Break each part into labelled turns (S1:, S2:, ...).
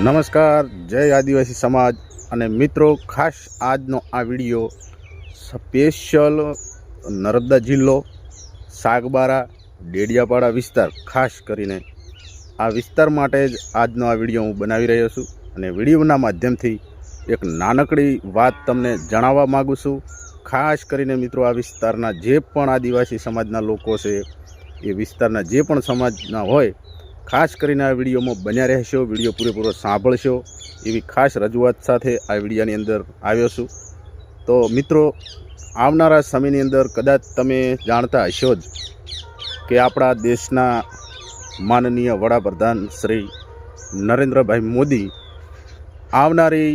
S1: નમસ્કાર, જય આદિવાસી સમાજ અને મિત્રો, ખાસ આજનો આ વિડીયો સ્પેશિયલ નર્મદા જિલ્લો સાગબારા ડેડિયાપાડા વિસ્તાર, ખાસ કરીને આ વિસ્તાર માટે જ આજનો આ વિડીયો હું બનાવી રહ્યો છું. અને વિડીયોના માધ્યમથી એક નાનકડી વાત તમને જણાવવા માગું છું. ખાસ કરીને મિત્રો, આ વિસ્તારના જે પણ આદિવાસી સમાજના લોકો છે, એ વિસ્તારના જે પણ સમાજના હોય, ખાસ કરીને આ વિડીયોમાં બન્યા રહેશો, વિડીયો પૂરેપૂરો સાંભળશો એવી ખાસ રજૂઆત સાથે આ વિડીયોની અંદર આવ્યો છું. તો મિત્રો, આવનારા સમયની અંદર કદાચ તમે જાણતા હશો જ કે આપણા દેશના માનનીય વડાપ્રધાન શ્રી નરેન્દ્રભાઈ મોદી આવનારી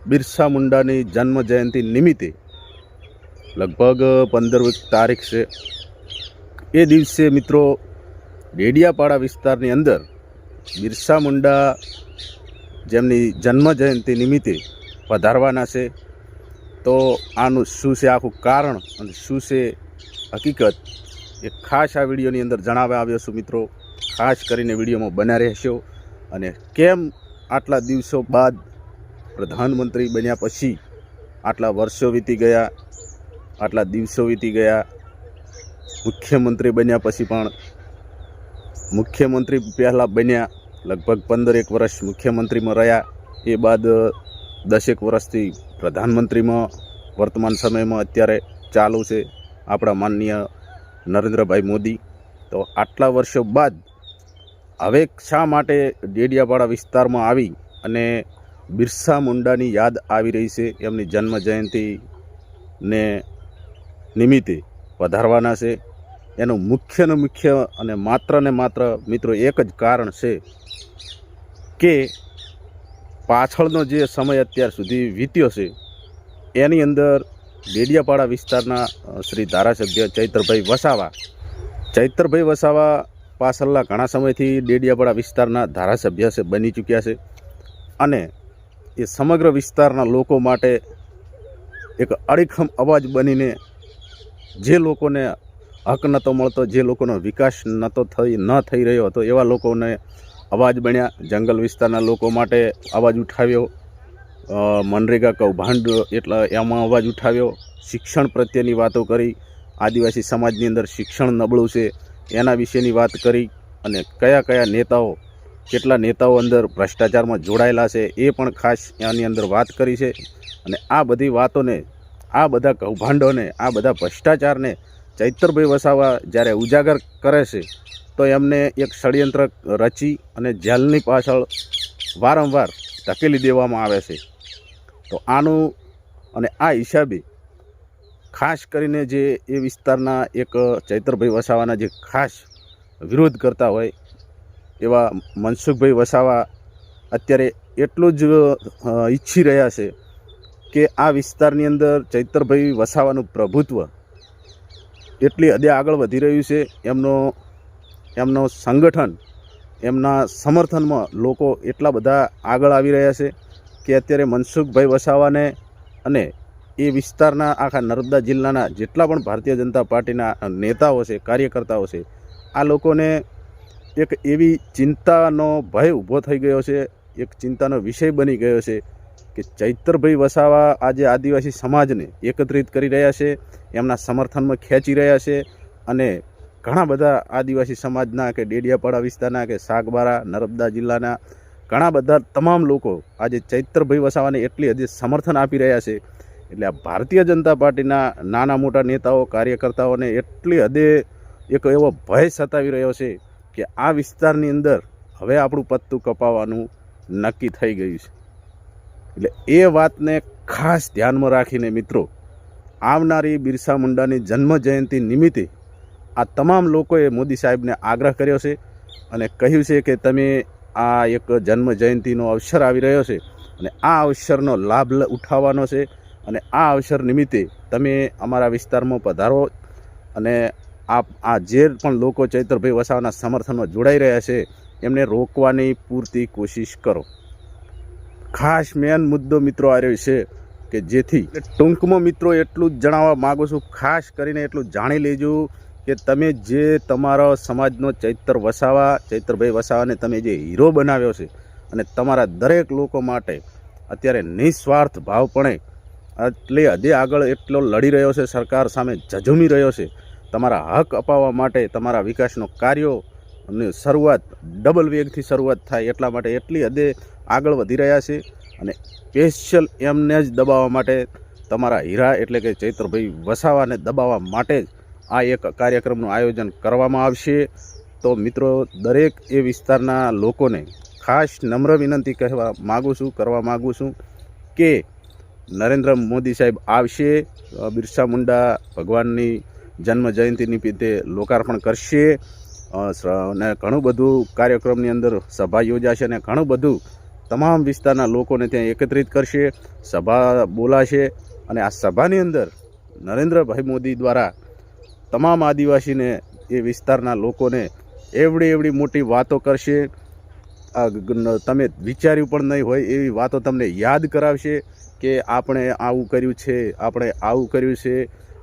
S1: બિરસા મુંડાની જન્મ જયંતિ નિમિત્તે લગભગ 15 તારીખ છે, એ દિવસે મિત્રો ડેડિયાપાડા વિસ્તારની અંદર બિરસા મુંડા જેમની જન્મ જયંતિ નિમિત્તે પધારવાના છે. તો આનું શું છે આખું કારણ અને શું છે હકીકત, એ ખાસ આ વિડીયોની અંદર જણાવવા આવ્યો છું. મિત્રો, ખાસ કરીને વિડીયોમાં બન્યા રહેશો. અને કેમ આટલા દિવસો બાદ પ્રધાનમંત્રી બન્યા પછી, આટલા વર્ષો વીતી ગયા, આટલા દિવસો વીતી ગયા, મુખ્યમંત્રી બન્યા પછી પણ મુખ્યમંત્રી પહેલાં બન્યા, લગભગ 15 વર્ષ મુખ્યમંત્રીમાં રહ્યા, એ બાદ 10 વર્ષથી પ્રધાનમંત્રીમાં વર્તમાન સમયમાં અત્યારે ચાલુ છે આપણા માનનીય નરેન્દ્રભાઈ મોદી. તો આટલા વર્ષો બાદ હવે શા માટે ડેડિયાપાડા વિસ્તારમાં આવી અને બિરસા મુંડાની યાદ આવી રહી છે, એમની જન્મ જયંતિને નિમિત્તે પધારવાના છે, એનું મુખ્ય અને માત્ર મિત્રો એક જ કારણ છે કે પાછળનો જે સમય અત્યાર સુધી વીત્યો છે, એની અંદર ડેડિયાપાડા વિસ્તારના શ્રી ધારાસભ્ય ચૈતરભાઈ વસાવા પાછળના ઘણા સમયથી ડેડિયાપાડા વિસ્તારના ધારાસભ્ય છે, બની ચૂક્યા છે. અને એ સમગ્ર વિસ્તારના લોકો માટે એક અડીખમ અવાજ બનીને, જે લોકોને હક નહોતો મળતો, જે લોકોનો વિકાસ ન થઈ રહ્યો હતો, એવા લોકોને અવાજ બન્યા. જંગલ વિસ્તારના લોકો માટે અવાજ ઉઠાવ્યો, મનરેગા કૌભાંડ એટલે એમાં અવાજ ઉઠાવ્યો, શિક્ષણ પ્રત્યેની વાતો કરી, આદિવાસી સમાજની અંદર શિક્ષણ નબળું છે એના વિશેની વાત કરી, અને કયા નેતાઓ, કેટલા નેતાઓ અંદર ભ્રષ્ટાચારમાં જોડાયેલા છે એ પણ ખાસ એની અંદર વાત કરી છે. અને આ બધી વાતોને, આ બધા કૌભાંડોને, આ બધા ભ્રષ્ટાચારને ચૈતરભાઈ વસાવા જ્યારે ઉજાગર કરે છે, તો એમને એક ષડયંત્ર રચી અને જેલની પાછળ વારંવાર ધકેલી દેવામાં આવે છે. તો આનું અને આ હિસાબે ખાસ કરીને જે એ વિસ્તારના એક ચૈતરભાઈ વસાવાના જે ખાસ વિરોધ કરતા હોય એવા મનસુખભાઈ વસાવા અત્યારે એટલું જ ઈચ્છી રહ્યા છે કે આ વિસ્તારની અંદર ચૈતરભાઈ વસાવાનું પ્રભુત્વ એટલી હદે આગળ વધી રહ્યું છે. એમનો સંગઠન, એમના સમર્થનમાં લોકો એટલા બધા આગળ આવી રહ્યા છે કે અત્યારે મનસુખભાઈ વસાવાને અને એ વિસ્તારના આખા નર્મદા જિલ્લાના જેટલા પણ ભારતીય જનતા પાર્ટીના નેતાઓ છે, કાર્યકર્તાઓ છે, આ લોકોને એક એવી ચિંતાનો ભય ઊભો થઈ ગયો છે, એક ચિંતાનો વિષય બની ગયો છે કે ચૈતરભાઈ વસાવા આજે આદિવાસી સમાજને એકત્રિત કરી રહ્યા છે, એમના સમર્થનમાં ખેંચી રહ્યા છે. અને ઘણા બધા આદિવાસી સમાજના કે ડેડિયાપાડા વિસ્તારના કે સાગબારા નર્મદા જિલ્લાના ઘણા બધા તમામ લોકો આજે ચૈતરભાઈ વસાવાને એટલી હદે સમર્થન આપી રહ્યા છે. એટલે આ ભારતીય જનતા પાર્ટીના નાના મોટા નેતાઓ, કાર્યકર્તાઓને એટલી હદે એક એવો ભય સતાવી રહ્યો છે કે આ વિસ્તારની અંદર હવે આપણું પત્તું કપાવવાનું નક્કી થઈ ગયું છે. એટલે એ વાતને ખાસ ધ્યાનમાં રાખીને મિત્રો, આવનારી બિરસા મુંડાની જન્મ જયંતિ નિમિત્તે આ તમામ લોકોએ મોદી સાહેબને આગ્રહ કર્યો છે અને કહ્યું છે કે તમે આ એક જન્મ જયંતિનો અવસર આવી રહ્યો છે અને આ અવસરનો લાભ ઉઠાવવાનો છે, અને આ અવસર નિમિત્તે તમે અમારા વિસ્તારમાં પધારો અને આ જે પણ લોકો ચૈતરભાઈ વસાવાના સમર્થનમાં જોડાઈ રહ્યા છે એમને રોકવાની પૂરતી કોશિશ કરો. ખાસ મેન મુદ્દો મિત્રો આ રહ્યો છે કે જેથી ટૂંકમાં મિત્રો એટલું જ જણાવવા માગું છું, ખાસ કરીને એટલું જાણી લેજો કે તમે જે તમારો સમાજનો ચૈતરભાઈ વસાવાને તમે જે હીરો બનાવ્યો છે, અને તમારા દરેક લોકો માટે અત્યારે નિસ્વાર્થ ભાવપણે એટલે હદે આગળ એટલો લડી રહ્યો છે, સરકાર સામે ઝઝૂમી રહ્યો છે, તમારા હક અપાવવા માટે, તમારા વિકાસનો કાર્યો અને શરૂઆત ડબલ વેગથી શરૂઆત થાય એટલા માટે એટલી હદે આગળ વધી રહ્યા છે. અને સ્પેશિયલ એમને જ દબાવવા માટે, તમારા હીરા એટલે કે ચૈત્રભાઈ વસાવાને દબાવવા માટે જ આ એક કાર્યક્રમનું આયોજન કરવામાં આવશે. તો મિત્રો, દરેક એ વિસ્તારના લોકોને ખાસ નમ્ર વિનંતી કરવા માગું છું કે નરેન્દ્ર મોદી સાહેબ આવશે, બિરસા મુંડા ભગવાનની જન્મ જયંતિ નિમિત્તે લોકાર્પણ કરશે અને ઘણું બધું કાર્યક્રમની અંદર સભા યોજાશે અને ઘણું બધું તમામ વિસ્તારના લોકોને ત્યાં એકત્રિત કરશે, સભા બોલાશે અને આ સભાની અંદર નરેન્દ્રભાઈ મોદી દ્વારા તમામ આદિવાસીને, એ વિસ્તારના લોકોને એવડી મોટી વાતો કરશે, તમે વિચાર્યું પણ નહીં હોય એવી વાતો તમને યાદ કરાવશે કે આપણે આવું કર્યું છે, આપણે આવું કર્યું છે,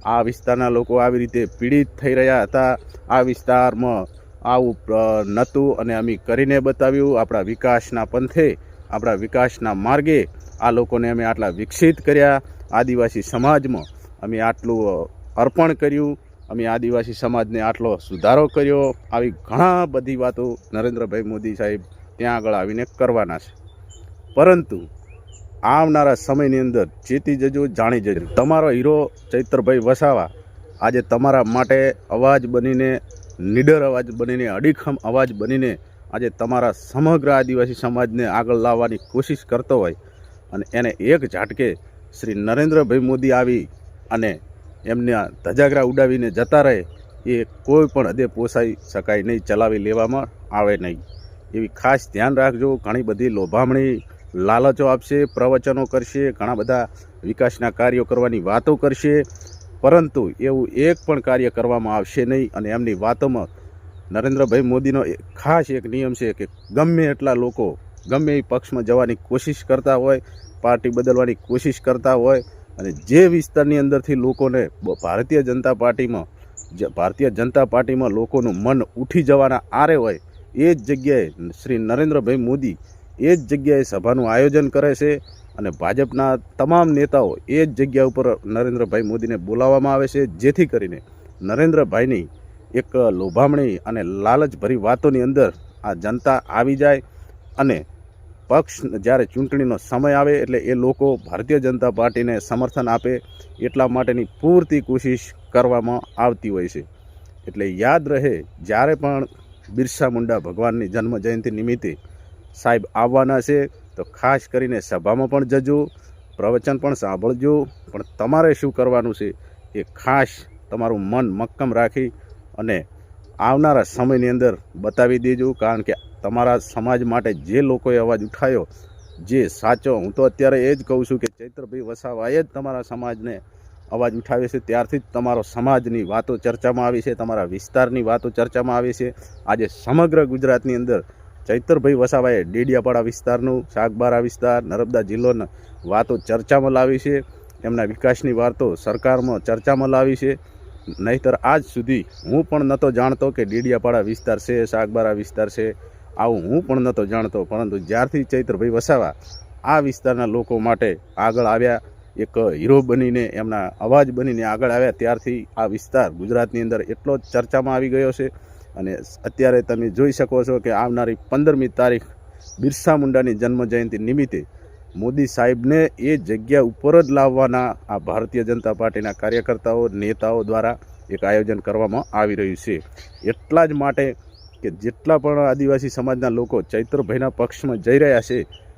S1: આ વિસ્તારના લોકો આવી રીતે પીડિત થઈ રહ્યા હતા, આ વિસ્તારમાં આવું નહોતું અને અમે કરીને બતાવ્યું, આપણા વિકાસના પંથે, આપણા વિકાસના માર્ગે આ લોકોને અમે આટલા વિકસિત કર્યા, આદિવાસી સમાજમાં અમે આટલું અર્પણ કર્યું, અમે આદિવાસી સમાજને આટલો સુધારો કર્યો. આવી ઘણા બધી વાતો નરેન્દ્રભાઈ મોદી સાહેબ ત્યાં આગળ આવીને કરવાના છે. પરંતુ આવનારા સમયની અંદર ચેતી જજો, જાણી જજો, તમારો હીરો ચૈત્રભાઈ વસાવા આજે તમારા માટે અવાજ બનીને, નીડર અવાજ બનીને, અડીખમ અવાજ બનીને આજે તમારા સમગ્ર આદિવાસી સમાજને આગળ લાવવાની કોશિશ કરતો હોય અને એને એક ઝાટકે શ્રી નરેન્દ્રભાઈ મોદી આવી અને એમના ધજાગરા ઉડાવીને જતા રહે, એ કોઈ પણ હદે પોસાઈ શકાય નહીં, ચલાવી લેવામાં આવે નહીં. એવી ખાસ ધ્યાન રાખજો. ઘણી બધી લોભામણી લાલચો આપશે, પ્રવચનો કરશે, ઘણા બધા વિકાસના કાર્યો કરવાની વાતો કરશે, પરંતુ એવું એક પણ કાર્ય કરવામાં આવશે નહીં. અને એમની વાતોમાં નરેન્દ્રભાઈ મોદીનો ખાસ એક નિયમ છે કે ગમે એટલા લોકો ગમે એ પક્ષમાં જવાની કોશિશ કરતા હોય, પાર્ટી બદલવાની કોશિશ કરતા હોય અને જે વિસ્તારની અંદરથી લોકોને ભારતીય જનતા પાર્ટીમાં લોકોનું મન ઉઠી જવાના આરે હોય, એ જ જગ્યાએ શ્રી નરેન્દ્રભાઈ મોદી એ જ જગ્યાએ સભાનું આયોજન કરે છે અને ભાજપના તમામ નેતાઓ એ જ જગ્યા ઉપર નરેન્દ્રભાઈ મોદીને બોલાવવામાં આવે છે, જેથી કરીને નરેન્દ્રભાઈની એક લોભામણી અને લાલચભરી વાતોની અંદર આ જનતા આવી જાય અને પક્ષ જ્યારે ચૂંટણીનો સમય આવે એટલે એ લોકો ભારતીય જનતા પાર્ટીને સમર્થન આપે એટલા માટેની પૂરતી કોશિશ કરવામાં આવતી હોય છે. એટલે યાદ રહે, જ્યારે પણ બિરસા મુંડા ભગવાનની જન્મ જયંતિ નિમિત્તે સાહેબ આવવાના છે તો ખાસ કરીને સભામાં પણ જજો, પ્રવચન પણ સાંભળજો, પણ તમારે શું કરવાનું છે એ ખાસ તમારું મન મક્કમ રાખી અને આવનારા સમયની અંદર બતાવી દેજો. કારણ કે તમારા સમાજ માટે જે લોકોએ અવાજ ઉઠાવ્યો, જે સાચો, હું તો અત્યારે એ જ કહું છું કે ચૈત્રભાઈ વસાવાએ જ તમારા સમાજને અવાજ ઉઠાવે છે, ત્યારથી જ તમારો સમાજની વાતો ચર્ચામાં આવી છે, તમારા વિસ્તારની વાતો ચર્ચામાં આવી છે. આજે સમગ્ર ગુજરાતની અંદર ચૈત્રભાઈ વસાવાએ ડેડિયાપાડા વિસ્તારનું, સાગબારા વિસ્તાર, નર્મદા જિલ્લોની વાતો ચર્ચામાં લાવી છે, એમના વિકાસની વાતો સરકારમાં ચર્ચામાં લાવી છે. નહીંતર આજ સુધી હું પણ નહોતો જાણતો કે ડેડિયાપાડા વિસ્તાર છે, સાગબારા વિસ્તાર છે, આવું હું પણ નહોતો જાણતો. પરંતુ જ્યારથી ચૈત્રભાઈ વસાવા આ વિસ્તારના લોકો માટે આગળ આવ્યા, એક હીરો બનીને, એમના અવાજ બનીને આગળ આવ્યા, ત્યારથી આ વિસ્તાર ગુજરાતની અંદર એટલો જ ચર્ચામાં આવી ગયો છે. અને અત્યારે તમે જોઈ શકો છો કે આવનારી 15મી તારીખ બિરસા મુંડાની જન્મ જયંતિ નિમિત્તે મોદી સાહેબને એ જગ્યા ઉપર જ લાવવાના આ ભારતીય જનતા પાર્ટીના કાર્યકર્તાઓ, નેતાઓ દ્વારા એક આયોજન કરવામાં આવી રહ્યું છે. એટલા જ માટે કે જેટલા પણ આદિવાસી સમાજના લોકો ચૈત્રભાઈના પક્ષમાં જઈ રહ્યા છે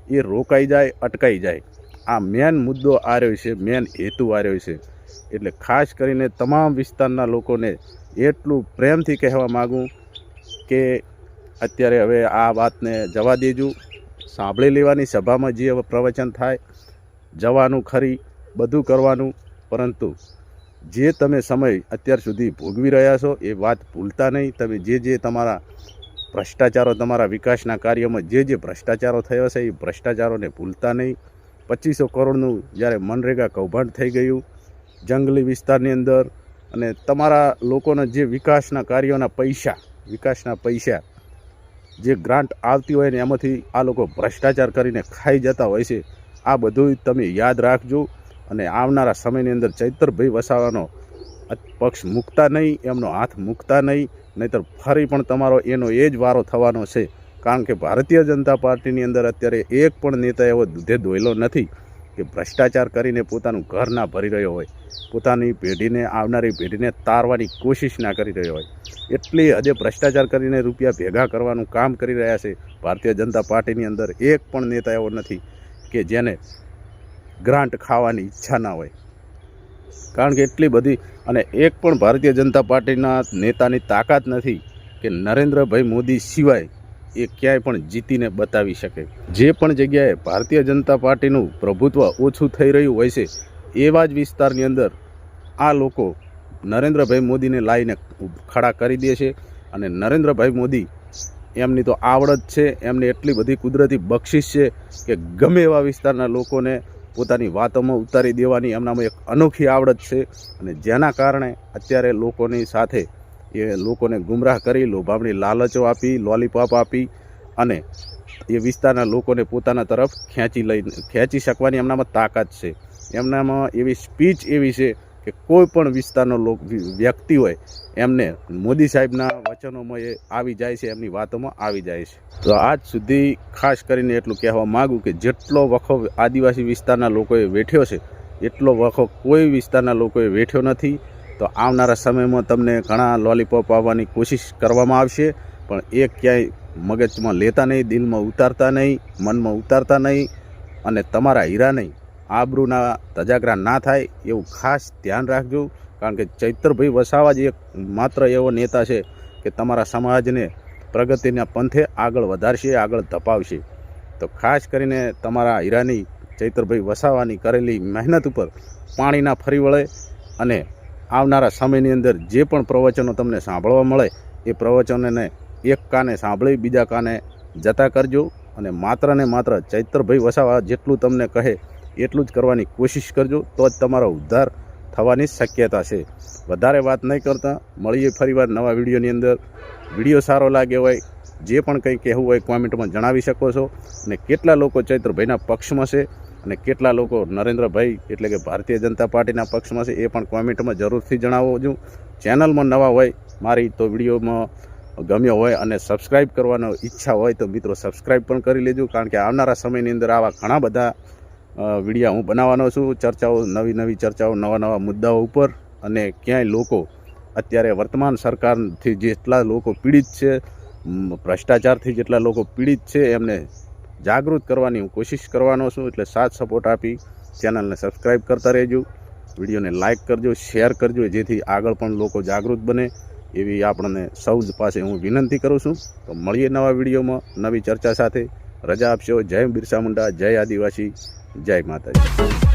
S1: એ રોકાઈ જાય, અટકાઈ જાય. આ મેન મુદ્દો આ રહ્યો છે, મેન હેતુ આ રહ્યો છે. એટલે ખાસ કરીને તમામ વિસ્તારના લોકોને એટલું પ્રેમથી કહેવા માગું કે અત્યારે હવે આ વાતને જવા દેજો, સાંભળી લેવાની, સભામાં જે પ્રવચન થાય જવાનું ખરી, બધું કરવાનું, પરંતુ જે તમે સમય અત્યાર સુધી ભોગવી રહ્યા છો એ વાત ભૂલતા નહીં. તમે જે તમારા ભ્રષ્ટાચારો, તમારા વિકાસના કાર્યમાં જે ભ્રષ્ટાચારો થયો છે એ ભ્રષ્ટાચારોને ભૂલતા નહીં. 2500 કરોડનું જ્યારે મનરેગા કૌભાંડ થઈ ગયું જંગલી વિસ્તારની અંદર, અને તમારા લોકોના જે વિકાસના કાર્યોના પૈસા જે ગ્રાન્ટ આવતી હોય ને એમાંથી આ લોકો ભ્રષ્ટાચાર કરીને ખાઈ જતા હોય છે. આ બધું તમે યાદ રાખજો અને આવનારા સમયની અંદર ચૈતરભાઈ વસાવાનો પક્ષ મૂકતા નહીં, એમનો હાથ મૂકતા નહીં, નહીંતર ફરી પણ તમારો એનો એ જ વારો થવાનો છે. કારણ કે ભારતીય જનતા પાર્ટીની અંદર અત્યારે એક પણ નેતા એવો દૂધે દોયલો નથી કે ભ્રષ્ટાચાર કરીને પોતાનું ઘર ના ભરી રહ્યો હોય, પોતાની પેઢીને, આવનારી પેઢીને તારવાની કોશિશ ના કરી રહ્યો હોય. એટલી હદે ભ્રષ્ટાચાર કરીને રૂપિયા ભેગા કરવાનું કામ કરી રહ્યા છે. ભારતીય જનતા પાર્ટીની અંદર એક પણ નેતા એવો નથી કે જેને ગ્રાન્ટ ખાવાની ઈચ્છા ના હોય. કારણ કે એટલી બધી, અને એક પણ ભારતીય જનતા પાર્ટીના નેતાની તાકાત નથી કે નરેન્દ્રભાઈ મોદી સિવાય એ ક્યાંય પણ જીતીને બતાવી શકે. જે પણ જગ્યાએ ભારતીય જનતા પાર્ટીનું પ્રભુત્વ ઓછું થઈ રહ્યું હોય છે એવા જ વિસ્તારની અંદર આ લોકો નરેન્દ્રભાઈ મોદીને લાવીને ખડા કરી દે છે. અને નરેન્દ્રભાઈ મોદી એમની તો આવડત છે, એમને એટલી બધી કુદરતી બક્ષિસ છે કે ગમે એવા વિસ્તારના લોકોને પોતાની વાતોમાં ઉતારી દેવાની એમનામાં એક અનોખી આવડત છે. અને જેના કારણે અત્યારે લોકોની સાથે એ લોકોને ગુમરાહ કરી, લોભામણી લાલચો આપી, લોલીપોપ આપી અને એ વિસ્તારના લોકોને પોતાના તરફ ખેંચી શકવાની એમનામાં તાકાત છે. એમનામાં એવી સ્પીચ એવી છે કે કોઈ પણ વિસ્તારનો વ્યક્તિ હોય એમને મોદી સાહેબના વચનોમાં એ આવી જાય છે, એમની વાતોમાં આવી જાય છે. તો આજ સુધી ખાસ કરીને એટલું કહેવા માગું કે જેટલો વખો આદિવાસી વિસ્તારના લોકોએ વેઠ્યો છે એટલો વખો કોઈ વિસ્તારના લોકોએ વેઠ્યો નથી. તો આવનારા સમયમાં તમને ઘણા લોલીપોપ આવવાની કોશિશ કરવામાં આવશે, પણ એ ક્યાંય મગજમાં લેતા નહીં, દિલમાં ઉતારતા નહીં, મનમાં ઉતારતા નહીં, અને તમારા હીરા નહીં, આબરૂના તજાગરા ના થાય એવું ખાસ ધ્યાન રાખજો. કારણ કે ચૈતરભાઈ વસાવા જ એક માત્ર એવો નેતા છે કે તમારા સમાજને પ્રગતિના પંથે આગળ વધારશે, આગળ ધપાવશે. તો ખાસ કરીને તમારા હીરાની, ચૈતરભાઈ વસાવાની કરેલી મહેનત ઉપર પાણી ના ફરી વળે. અને આવનારા સમયની અંદર જે પણ પ્રવચનો તમને સાંભળવા મળે એ પ્રવચનોને એક કાને સાંભળી બીજા કાને જતા કરજો. અને માત્ર ને માત્ર ચૈતરભાઈ વસાવા જેટલું તમને કહે એટલું જ કરવાની કોશિશ કરજો, તો જ તમારો ઉદ્ધાર થવાની શક્યતા છે. વધારે વાત નહીં કરતા, મળીએ ફરીવાર નવા વિડીયોની અંદર. વિડીયો સારો લાગ્યો હોય, જે પણ કંઈ કહેવું હોય કોમેન્ટમાં જણાવી શકો છો. અને કેટલા લોકો ચૈતરભાઈના પક્ષમાં છે અને કેટલા લોકો નરેન્દ્રભાઈ એટલે કે ભારતીય જનતા પાર્ટીના પક્ષમાં છે એ પણ કોમેન્ટમાં જરૂરથી જણાવજો. ચેનલમાં નવા હોય, મારી તો વિડીયોમાં ગમ્યો હોય અને સબસ્ક્રાઈબ કરવાનો ઈચ્છા હોય તો મિત્રો સબસ્ક્રાઈબ પણ કરી લેજો. કારણ કે આવનારા સમયની અંદર આવા ઘણા બધા વિડીયો હું બનાવવાનો છું, ચર્ચાઓ, નવી ચર્ચાઓ, નવા મુદ્દાઓ ઉપર. અને ક્યાંય લોકો અત્યારે વર્તમાન સરકારથી જેટલા લોકો પીડિત છે, ભ્રષ્ટાચારથી જેટલા લોકો પીડિત છે, એમને જાગૃત કરવાની હું કોશિશ કરવાનો છું. એટલે સાથ સપોર્ટ આપી ચેનલને સબસ્ક્રાઈબ કરતા રહેજો, વિડીયોને લાઇક કરજો, શેર કરજો, જેથી આગળ પણ લોકો જાગૃત બને એવી આપણને સૌ પાસે હું વિનંતી કરું છું. તો મળીએ નવા વિડીયોમાં નવી ચર્ચા સાથે. રજા આપશો. જય બિરસા મુંડા, જય આદિવાસી, જય માતાજી.